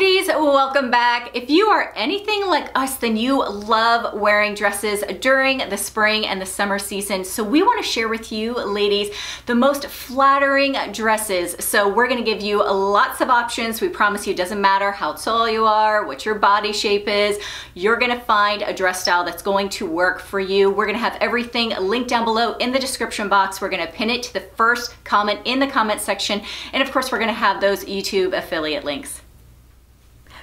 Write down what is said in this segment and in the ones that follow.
Ladies, welcome back. If you are anything like us, then you love wearing dresses during the spring and the summer season. So we want to share with you, ladies, the most flattering dresses. So we're going to give you lots of options. We promise you it doesn't matter how tall you are, what your body shape is, you're going to find a dress style that's going to work for you. We're going to have everything linked down below in the description box. We're going to pin it to the first comment in the comment section. And of course, we're going to have those YouTube affiliate links.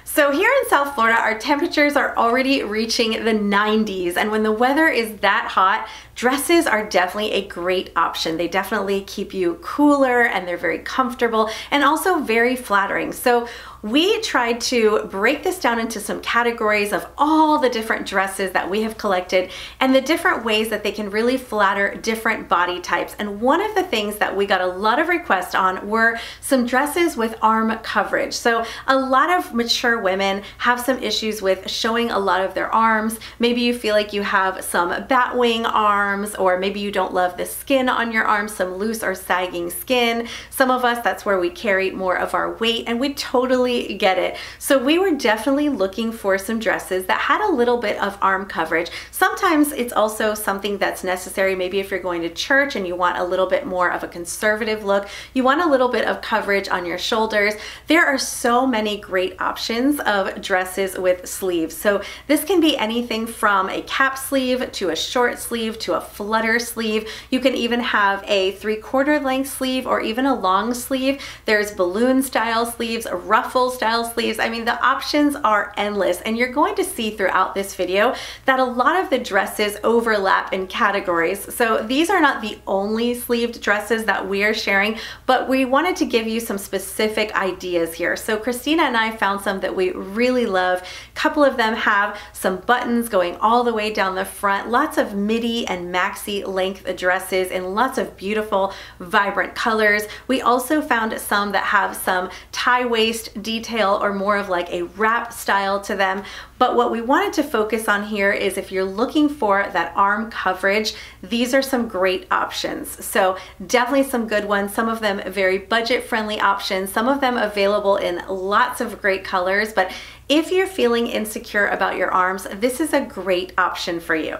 So here in South Florida, our temperatures are already reaching the 90s, and when the weather is that hot, dresses are definitely a great option. They definitely keep you cooler and they're very comfortable and also very flattering. So we tried to break this down into some categories of all the different dresses that we have collected and the different ways that they can really flatter different body types. And one of the things that we got a lot of requests on were some dresses with arm coverage. So a lot of mature women have some issues with showing a lot of their arms. Maybe you feel like you have some bat wing arms, or maybe you don't love the skin on your arms, some loose or sagging skin. Some of us, that's where we carry more of our weight, and we totally get it. So we were definitely looking for some dresses that had a little bit of arm coverage. Sometimes it's also something that's necessary. Maybe if you're going to church and you want a little bit more of a conservative look, you want a little bit of coverage on your shoulders. There are so many great options of dresses with sleeves. So this can be anything from a cap sleeve to a short sleeve to a flutter sleeve. You can even have a 3/4 length sleeve or even a long sleeve. There's balloon style sleeves, ruffle style sleeves. I mean, the options are endless, and you're going to see throughout this video that a lot of the dresses overlap in categories. So these are not the only sleeved dresses that we are sharing, but we wanted to give you some specific ideas here. So Christina and I found some that we really love. A couple of them have some buttons going all the way down the front, lots of midi and maxi length dresses in lots of beautiful, vibrant colors. We also found some that have some tie waist detail or more of like a wrap style to them. But what we wanted to focus on here is if you're looking for that arm coverage, these are some great options. So definitely some good ones, some of them very budget friendly options, some of them available in lots of great colors. But if you're feeling insecure about your arms, this is a great option for you.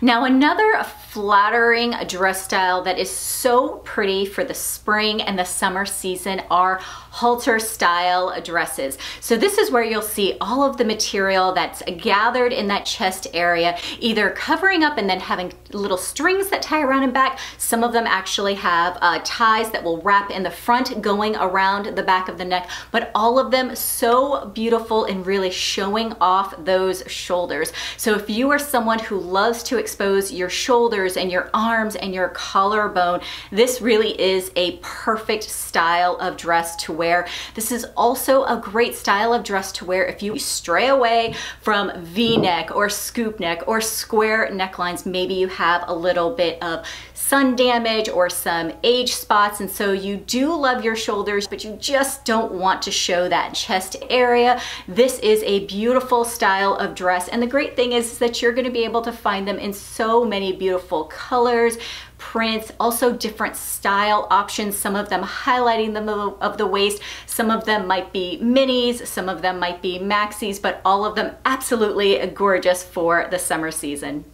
Now, another flattering dress style that is so pretty for the spring and the summer season are halter style dresses. So this is where you'll see all of the material that's gathered in that chest area, either covering up and then having little strings that tie around and back. Some of them actually have ties that will wrap in the front going around the back of the neck, but all of them so beautiful in really showing off those shoulders. So if you are someone who loves to expose your shoulders and your arms and your collarbone, this really is a perfect style of dress to wear. This is also a great style of dress to wear if you stray away from V-neck or scoop neck or square necklines. Maybe you have a little bit of sun damage or some age spots, and so you do love your shoulders, but you just don't want to show that chest area. This is a beautiful style of dress, and the great thing is that you're going to be able to find them in so many beautiful colors, prints, also different style options, some of them highlighting the middle of the waist, some of them might be minis, some of them might be maxis, but all of them absolutely gorgeous for the summer season.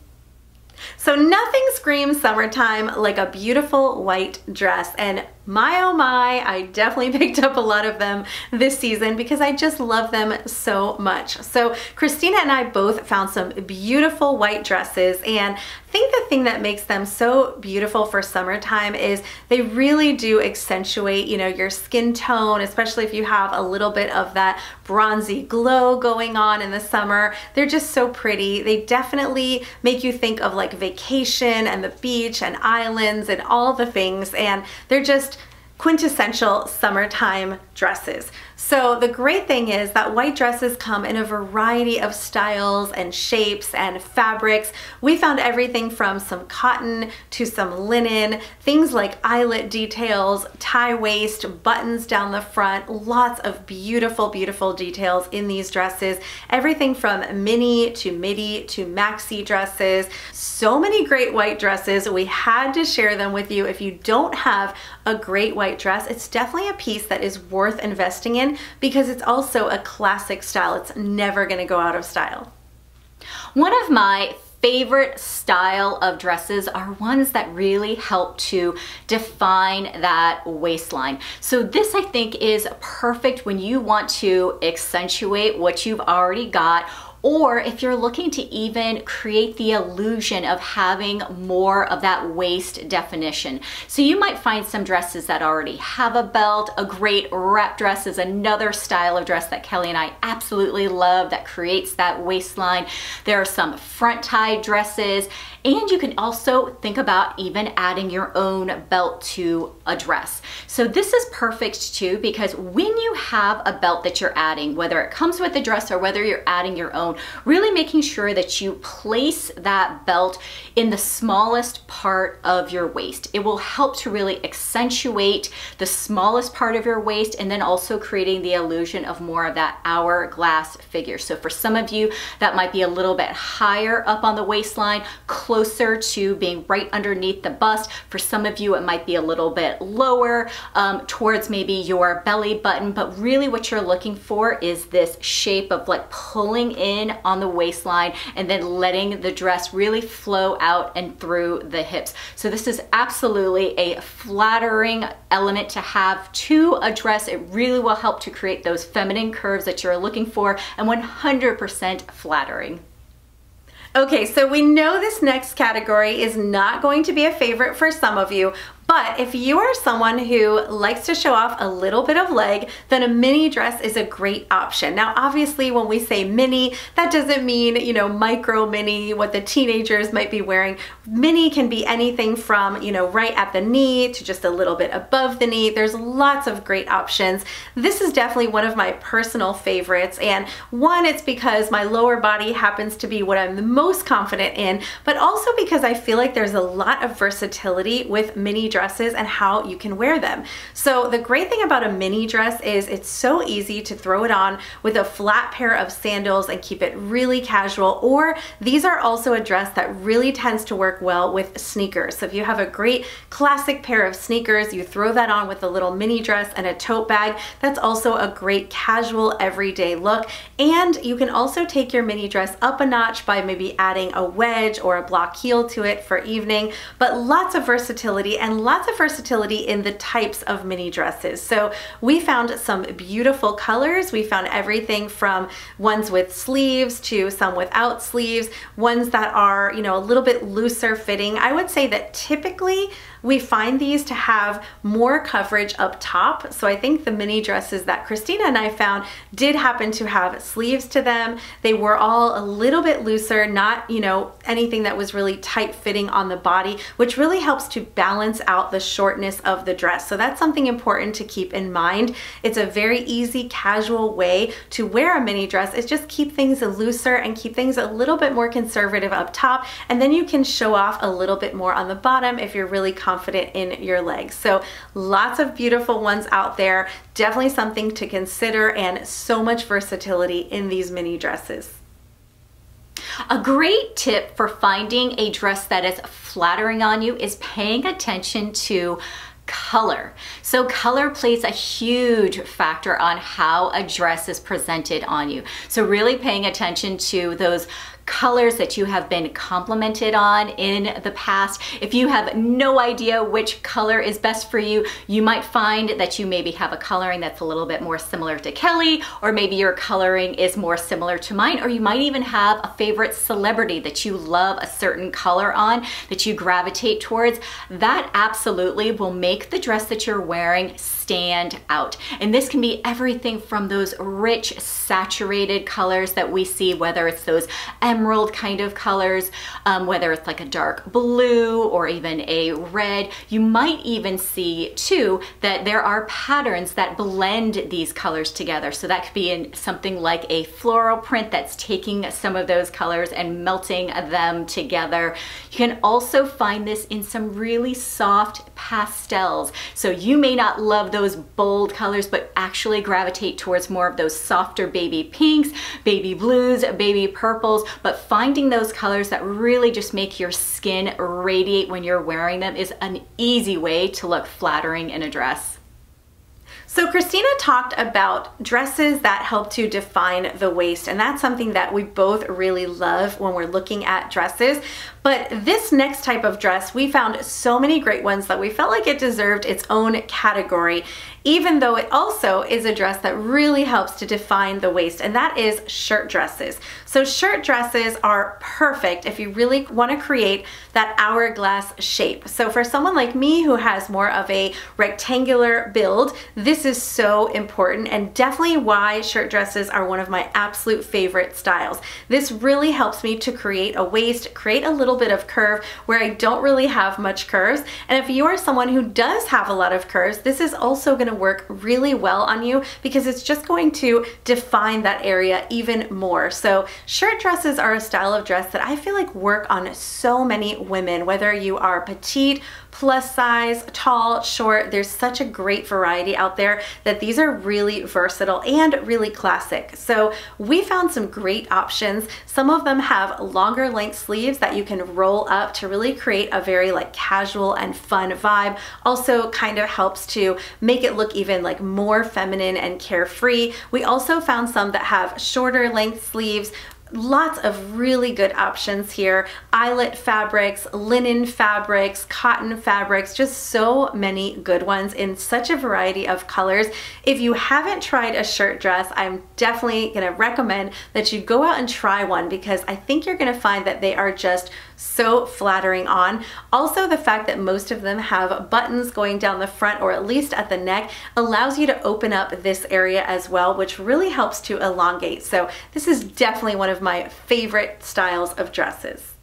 So nothing screams summertime like a beautiful white dress, and my oh my, I definitely picked up a lot of them this season because I just love them so much. So Christina and I both found some beautiful white dresses, and I think the thing that makes them so beautiful for summertime is they really do accentuate, you know, your skin tone, especially if you have a little bit of that bronzy glow going on in the summer. They're just so pretty. They definitely make you think of like vacation and the beach and islands and all the things, and they're just quintessential summertime dresses. So the great thing is that white dresses come in a variety of styles and shapes and fabrics. We found everything from some cotton to some linen, things like eyelet details, tie waist, buttons down the front, lots of beautiful, beautiful details in these dresses. Everything from mini to midi to maxi dresses. So many great white dresses. We had to share them with you. If you don't have a great white white dress, it's definitely a piece that is worth investing in because it's also a classic style. It's never gonna go out of style. One of my favorite style of dresses are ones that really help to define that waistline. So this, I think, is perfect when you want to accentuate what you've already got, or if you're looking to even create the illusion of having more of that waist definition. So you might find some dresses that already have a belt. A great wrap dress is another style of dress that Kelli and I absolutely love that creates that waistline. There are some front tie dresses, and you can also think about even adding your own belt to a dress. So this is perfect too, because when you have a belt that you're adding, whether it comes with the dress or whether you're adding your own, really making sure that you place that belt in the smallest part of your waist. It will help to really accentuate the smallest part of your waist, and then also creating the illusion of more of that hourglass figure. So for some of you, that might be a little bit higher up on the waistline, closer to being right underneath the bust. For some of you, it might be a little bit lower towards maybe your belly button, but really what you're looking for is this shape of like pulling in on the waistline and then letting the dress really flow out and through the hips. So this is absolutely a flattering element to have to a dress. It really will help to create those feminine curves that you're looking for, and 100% flattering. Okay, so we know this next category is not going to be a favorite for some of you, but if you are someone who likes to show off a little bit of leg, then a mini dress is a great option. Now, obviously, when we say mini, that doesn't mean, you know, micro mini, what the teenagers might be wearing. Mini can be anything from, you know, right at the knee to just a little bit above the knee. There's lots of great options. This is definitely one of my personal favorites. And one, it's because my lower body happens to be what I'm the most confident in, but also because I feel like there's a lot of versatility with mini dresses and how you can wear them. So the great thing about a mini dress is it's so easy to throw it on with a flat pair of sandals and keep it really casual, or these are also a dress that really tends to work well with sneakers. So if you have a great classic pair of sneakers, you throw that on with a little mini dress and a tote bag, that's also a great casual everyday look. And you can also take your mini dress up a notch by maybe adding a wedge or a block heel to it for evening, but lots of versatility, and lots of versatility in the types of mini dresses. So we found some beautiful colors. We found everything from ones with sleeves to some without sleeves, ones that are, you know, a little bit looser fitting. I would say that typically we find these to have more coverage up top. So I think the mini dresses that Christina and I found did happen to have sleeves to them. They were all a little bit looser, not, you know, anything that was really tight fitting on the body, which really helps to balance out the shortness of the dress. So that's something important to keep in mind. It's a very easy, casual way to wear a mini dress, is just keep things looser and keep things a little bit more conservative up top, and then you can show off a little bit more on the bottom if you're really confident in your legs. So lots of beautiful ones out there. Definitely something to consider, and so much versatility in these mini dresses. A great tip for finding a dress that is flattering on you is paying attention to color. So color plays a huge factor on how a dress is presented on you. So really paying attention to those colors that you have been complimented on in the past. If you have no idea which color is best for you, you might find that you maybe have a coloring that's a little bit more similar to Kelli, or maybe your coloring is more similar to mine, or you might even have a favorite celebrity that you love a certain color on, that you gravitate towards. That absolutely will make the dress that you're wearing stand out. And this can be everything from those rich, saturated colors that we see, whether it's those emerald kind of colors, whether it's like a dark blue or even a red. You might even see too that there are patterns that blend these colors together. So that could be in something like a floral print that's taking some of those colors and melting them together. You can also find this in some really soft pastels. So you may not love those bold colors, but actually gravitate towards more of those softer baby pinks, baby blues, baby purples, but finding those colors that really just make your skin radiate when you're wearing them is an easy way to look flattering in a dress. So Christina talked about dresses that help to define the waist, and that's something that we both really love when we're looking at dresses. But this next type of dress, we found so many great ones that we felt like it deserved its own category, even though it also is a dress that really helps to define the waist, and that is shirt dresses. So shirt dresses are perfect if you really want to create that hourglass shape. So for someone like me who has more of a rectangular build, this is so important, and definitely why shirt dresses are one of my absolute favorite styles. This really helps me to create a waist, create a little bit of curve where I don't really have much curves. And if you are someone who does have a lot of curves, this is also going to work really well on you because it's just going to define that area even more. So shirt dresses are a style of dress that I feel like work on so many women, whether you are petite, plus size, tall, short. There's such a great variety out there that these are really versatile and really classic. So we found some great options. Some of them have longer length sleeves that you can roll up to really create a very like casual and fun vibe. Also kind of helps to make it look even like more feminine and carefree. We also found some that have shorter length sleeves. Lots of really good options here. Eyelet fabrics, linen fabrics, cotton fabrics, just so many good ones in such a variety of colors. If you haven't tried a shirt dress, I'm definitely gonna recommend that you go out and try one because I think you're gonna find that they are just so flattering on. Also, the fact that most of them have buttons going down the front or at least at the neck allows you to open up this area as well, which really helps to elongate. So this is definitely one of my favorite styles of dresses.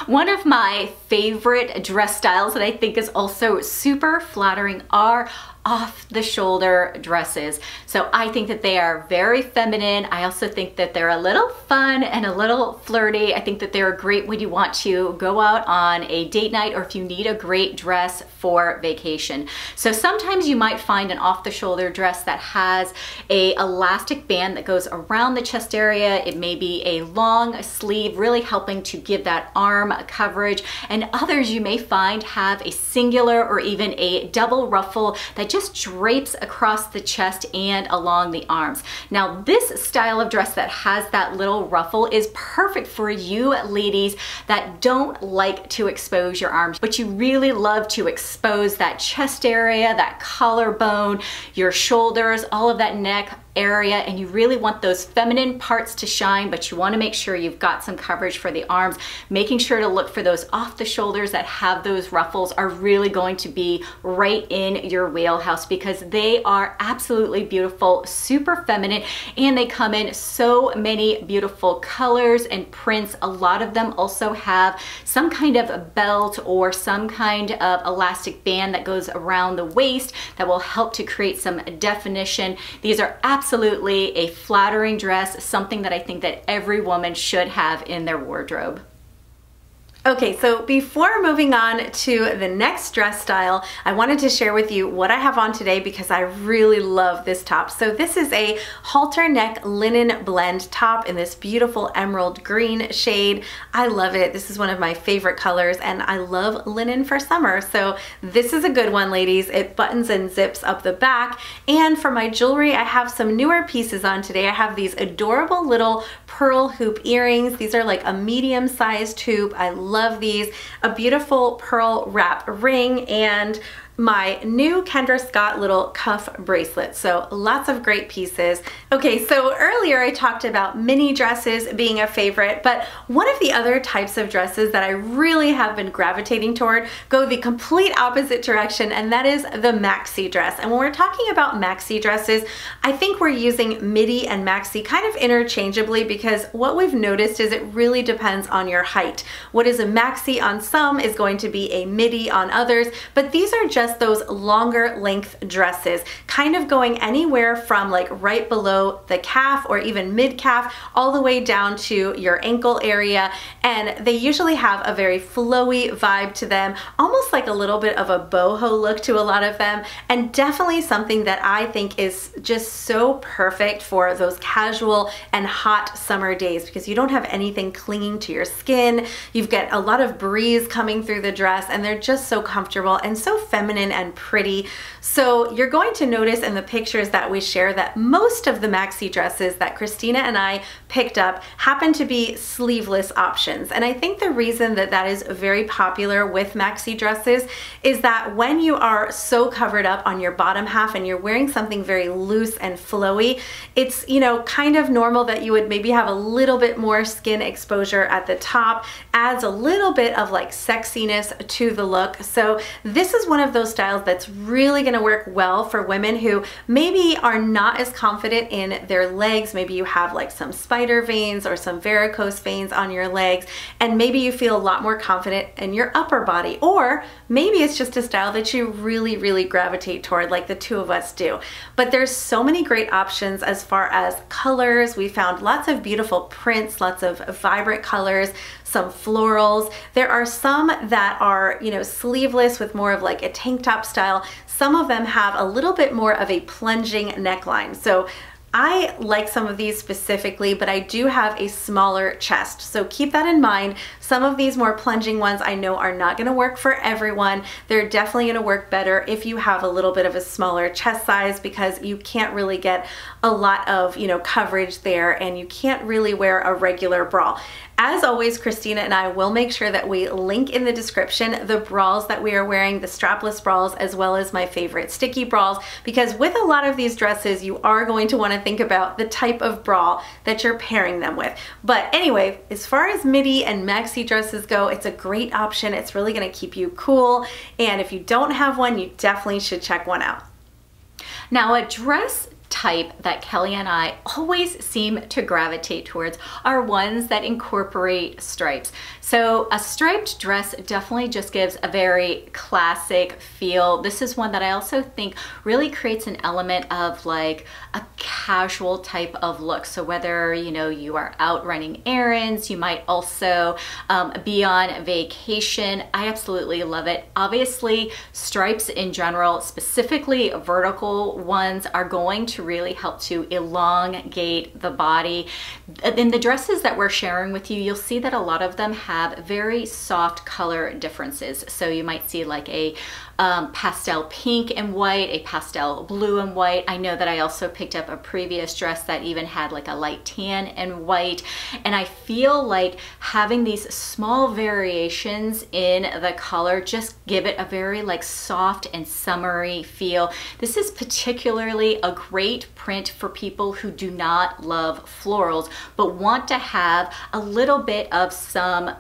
One of my favorite dress styles that I think is also super flattering are off the shoulder dresses. So I think that they are very feminine. I also think that they're a little fun and a little flirty. I think that they're great when you want to go out on a date night or if you need a great dress for vacation. So sometimes you might find an off the shoulder dress that has a elastic band that goes around the chest area. It may be a long sleeve, really helping to give that arm coverage. And others you may find have a singular or even a double ruffle that just drapes across the chest and along the arms. Now this style of dress that has that little ruffle is perfect for you ladies that don't like to expose your arms, but you really love to expose that chest area, that collarbone, your shoulders, all of that neck area, and you really want those feminine parts to shine, but you want to make sure you've got some coverage for the arms. Making sure to look for those off the shoulders that have those ruffles are really going to be right in your wheelhouse because they are absolutely beautiful, super feminine, and they come in so many beautiful colors and prints. A lot of them also have some kind of a belt or some kind of elastic band that goes around the waist that will help to create some definition. These are absolutely a flattering dress, something that I think that every woman should have in their wardrobe. Okay, so before moving on to the next dress style, I wanted to share with you what I have on today because I really love this top. So this is a halter neck linen blend top in this beautiful emerald green shade. I love it. This is one of my favorite colors and I love linen for summer. So this is a good one, ladies. It buttons and zips up the back. And for my jewelry, I have some newer pieces on today. I have these adorable little pearl hoop earrings. These are like a medium-sized hoop. I love these. A beautiful pearl wrap ring and my new Kendra Scott little cuff bracelet. So lots of great pieces. Okay, so earlier I talked about mini dresses being a favorite, but one of the other types of dresses that I really have been gravitating toward go the complete opposite direction, and that is the maxi dress. And when we're talking about maxi dresses, I think we're using midi and maxi kind of interchangeably because what we've noticed is it really depends on your height. What is a maxi on some is going to be a midi on others, but these are just just those longer length dresses, kind of going anywhere from like right below the calf or even mid calf all the way down to your ankle area. And they usually have a very flowy vibe to them, almost like a little bit of a boho look to a lot of them, and definitely something that I think is just so perfect for those casual and hot summer days, because you don't have anything clinging to your skin. You've got a lot of breeze coming through the dress, and they're just so comfortable and so feminine and pretty. So you're going to notice in the pictures that we share that most of the maxi dresses that Christina and I picked up happen to be sleeveless options. And I think the reason that that is very popular with maxi dresses is that when you are so covered up on your bottom half and you're wearing something very loose and flowy, it's, you know, kind of normal that you would maybe have a little bit more skin exposure at the top, adds a little bit of like sexiness to the look. So this is one of those styles that's really going to work well for women who maybe are not as confident in their legs. Maybe you have like some spider veins or some varicose veins on your legs, and maybe you feel a lot more confident in your upper body, or maybe it's just a style that you really gravitate toward, like the two of us do. But there's so many great options as far as colors. We found lots of beautiful prints, lots of vibrant colors, some florals. There are some that are, you know, sleeveless with more of like a tank top style. Some of them have a little bit more of a plunging neckline. So I like some of these specifically, but I do have a smaller chest. So keep that in mind. Some of these more plunging ones I know are not gonna work for everyone. They're definitely gonna work better if you have a little bit of a smaller chest size, because you can't really get a lot of, you know, coverage there, and you can't really wear a regular bra. As always, Christina and I will make sure that we link in the description the bras that we are wearing, the strapless bras, as well as my favorite sticky bras, because with a lot of these dresses, you are going to want to think about the type of bra that you're pairing them with. But anyway, as far as midi and maxi dresses go, it's a great option. It's really going to keep you cool. And if you don't have one, you definitely should check one out. Now, a dress type that Kelli and I always seem to gravitate towards are ones that incorporate stripes. So a striped dress definitely just gives a very classic feel. This is one that I also think really creates an element of like a casual type of look. So whether, you know, you are out running errands, you might also be on vacation. I absolutely love it. Obviously, stripes in general, specifically vertical ones, are going to really help to elongate the body. In the dresses that we're sharing with you, you'll see that a lot of them have very soft color differences. So you might see like a pastel pink and white, a pastel blue and white. I know that I also picked up a previous dress that even had like a light tan and white. And I feel like having these small variations in the color just give it a very like soft and summery feel. This is particularly a great print for people who do not love florals, but want to have a little bit of some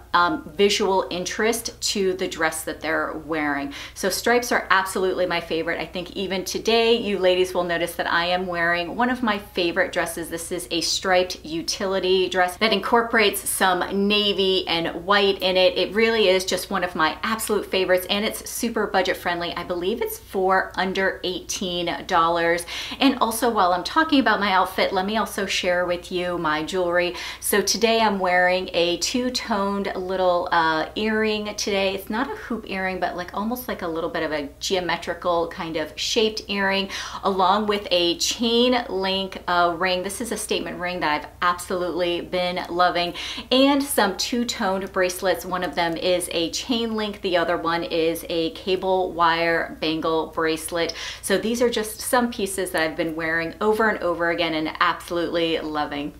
visual interest to the dress that they're wearing. So stripes are absolutely my favorite. I think even today, you ladies will notice that I am wearing one of my favorite dresses. This is a striped utility dress that incorporates some navy and white in it. It really is just one of my absolute favorites, and it's super budget friendly. I believe it's for under $18. And also, while I'm talking about my outfit, let me also share with you my jewelry. So today I'm wearing a two-toned little earring today. It's not a hoop earring, but like almost like a little bit of a geometrical kind of shaped earring, along with a chain link ring. This is a statement ring that I've absolutely been loving, and some two-toned bracelets. One of them is a chain link, the other one is a cable wire bangle bracelet. So these are just some pieces that I've been wearing over and over again and absolutely loving.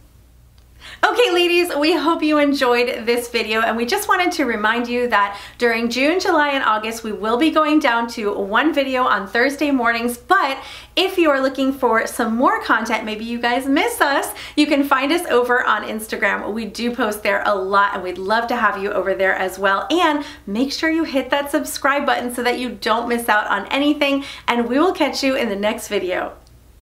Okay, ladies, we hope you enjoyed this video, and we just wanted to remind you that during June, July, and August, we will be going down to one video on Thursday mornings. But if you are looking for some more content, maybe you guys miss us, you can find us over on Instagram. We do post there a lot, and we'd love to have you over there as well. And make sure you hit that subscribe button so that you don't miss out on anything, and we will catch you in the next video.